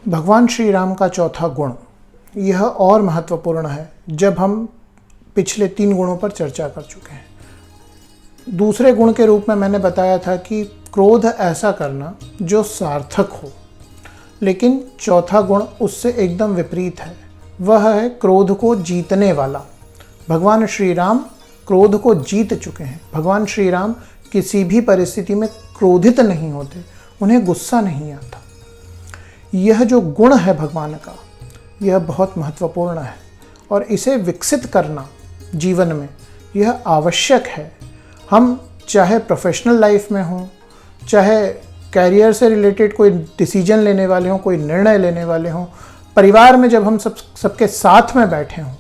भगवान श्री राम का चौथा गुण यह और महत्वपूर्ण है जब हम पिछले 3 गुणों पर चर्चा कर चुके हैं। दूसरे गुण के रूप में मैंने बताया था कि क्रोध ऐसा करना जो सार्थक हो, लेकिन चौथा गुण उससे एकदम विपरीत है। वह है क्रोध को जीतने वाला। भगवान श्री राम क्रोध को जीत चुके हैं। भगवान श्री राम किसी भी परिस्थिति में क्रोधित नहीं होते, उन्हें गुस्सा नहीं आता। यह जो गुण है भगवान का, यह बहुत महत्वपूर्ण है और इसे विकसित करना जीवन में यह आवश्यक है। हम चाहे प्रोफेशनल लाइफ में हों, चाहे कैरियर से रिलेटेड कोई डिसीजन लेने वाले हों, कोई निर्णय लेने वाले हों, परिवार में जब हम सबके साथ में बैठे हों,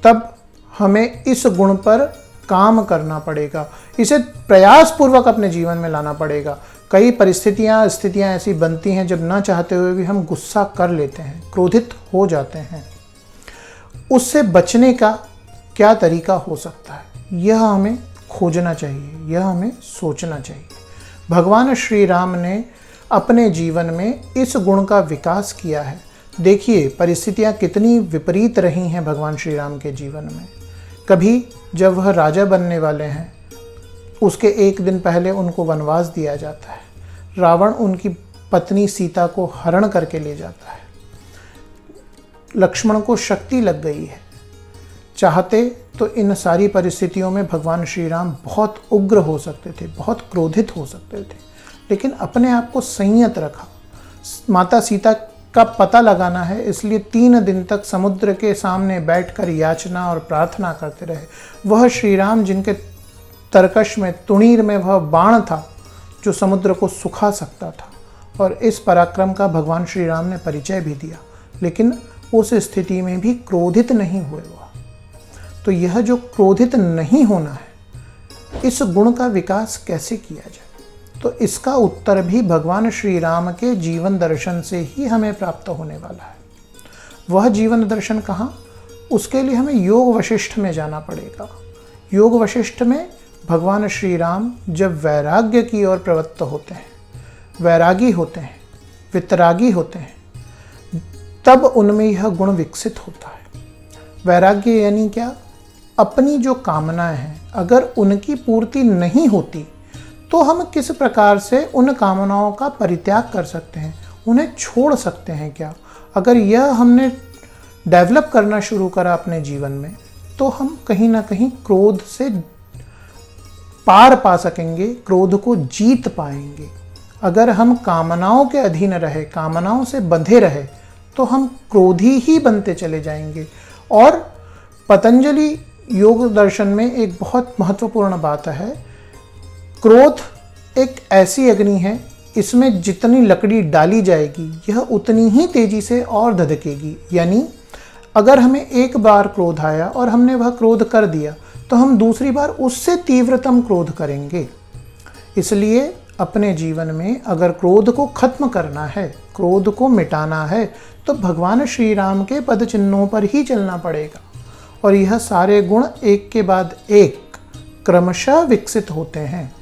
तब हमें इस गुण पर काम करना पड़ेगा। इसे प्रयासपूर्वक अपने जीवन में लाना पड़ेगा। कई स्थितियां ऐसी बनती हैं जब ना चाहते हुए भी हम गुस्सा कर लेते हैं, क्रोधित हो जाते हैं। उससे बचने का क्या तरीका हो सकता है, यह हमें खोजना चाहिए, यह हमें सोचना चाहिए। भगवान श्री राम ने अपने जीवन में इस गुण का विकास किया है। देखिए परिस्थितियां कितनी विपरीत रही हैं भगवान श्री राम के जीवन में। कभी जब वह राजा बनने वाले हैं, उसके 1 दिन पहले उनको वनवास दिया जाता है। रावण उनकी पत्नी सीता को हरण करके ले जाता है। लक्ष्मण को शक्ति लग गई है। चाहते तो इन सारी परिस्थितियों में भगवान श्री राम बहुत उग्र हो सकते थे, बहुत क्रोधित हो सकते थे, लेकिन अपने आप को संयत रखा। माता सीता का पता लगाना है, इसलिए 3 दिन तक समुद्र के सामने बैठकर याचना और प्रार्थना करते रहे। वह श्री राम जिनके तरकश में, तुणीर में वह बाण था जो समुद्र को सुखा सकता था, और इस पराक्रम का भगवान श्री राम ने परिचय भी दिया, लेकिन उस स्थिति में भी क्रोधित नहीं हुए वह। तो यह जो क्रोधित नहीं होना है, इस गुण का विकास कैसे किया जाए, तो इसका उत्तर भी भगवान श्री राम के जीवन दर्शन से ही हमें प्राप्त होने वाला है। वह जीवन दर्शन कहाँ? उसके लिए हमें योग वशिष्ठ में जाना पड़ेगा। योग वशिष्ठ में भगवान श्री राम जब वैराग्य की ओर प्रवृत्त होते हैं, वैरागी होते हैं, वितरागी होते हैं, तब उनमें यह गुण विकसित होता है। वैराग्य यानी क्या? अपनी जो कामनाएं हैं, अगर उनकी पूर्ति नहीं होती तो हम किस प्रकार से उन कामनाओं का परित्याग कर सकते हैं, उन्हें छोड़ सकते हैं क्या? अगर यह हमने डेवलप करना शुरू करा अपने जीवन में, तो हम कहीं ना कहीं क्रोध से पार पा सकेंगे, क्रोध को जीत पाएंगे। अगर हम कामनाओं के अधीन रहे, कामनाओं से बंधे रहे, तो हम क्रोधी ही बनते चले जाएंगे। और पतंजलि योग दर्शन में एक बहुत महत्वपूर्ण बात है, क्रोध एक ऐसी अग्नि है, इसमें जितनी लकड़ी डाली जाएगी यह उतनी ही तेजी से और धधकेगी। यानी अगर हमें एक बार क्रोध आया और हमने वह क्रोध कर दिया, तो हम दूसरी बार उससे तीव्रतम क्रोध करेंगे। इसलिए अपने जीवन में अगर क्रोध को खत्म करना है, क्रोध को मिटाना है, तो भगवान श्री राम के पद चिन्हों पर ही चलना पड़ेगा। और यह सारे गुण एक के बाद एक क्रमशः विकसित होते हैं।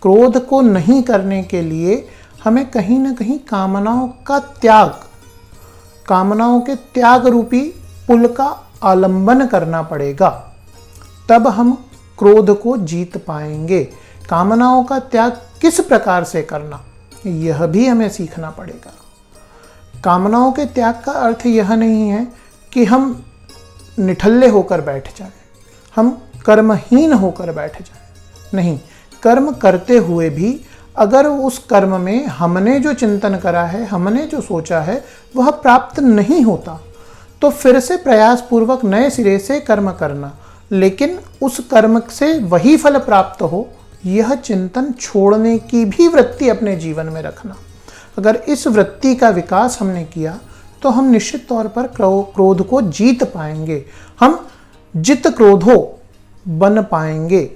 क्रोध को नहीं करने के लिए हमें कहीं ना कहीं कामनाओं का त्याग, कामनाओं के त्याग रूपी पुल का आलंबन करना पड़ेगा, तब हम क्रोध को जीत पाएंगे। कामनाओं का त्याग किस प्रकार से करना, यह भी हमें सीखना पड़ेगा। कामनाओं के त्याग का अर्थ यह नहीं है कि हम निठल्ले होकर बैठ जाएं, हम कर्महीन होकर बैठ जाएं। नहीं, कर्म करते हुए भी अगर उस कर्म में हमने जो चिंतन करा है, हमने जो सोचा है, वह प्राप्त नहीं होता, तो फिर से प्रयासपूर्वक नए सिरे से कर्म करना, लेकिन उस कर्म से वही फल प्राप्त हो, यह चिंतन छोड़ने की भी वृत्ति अपने जीवन में रखना। अगर इस वृत्ति का विकास हमने किया, तो हम निश्चित तौर पर क्रोध को जीत पाएंगे। हम जित क्रोधो बन पाएंगे।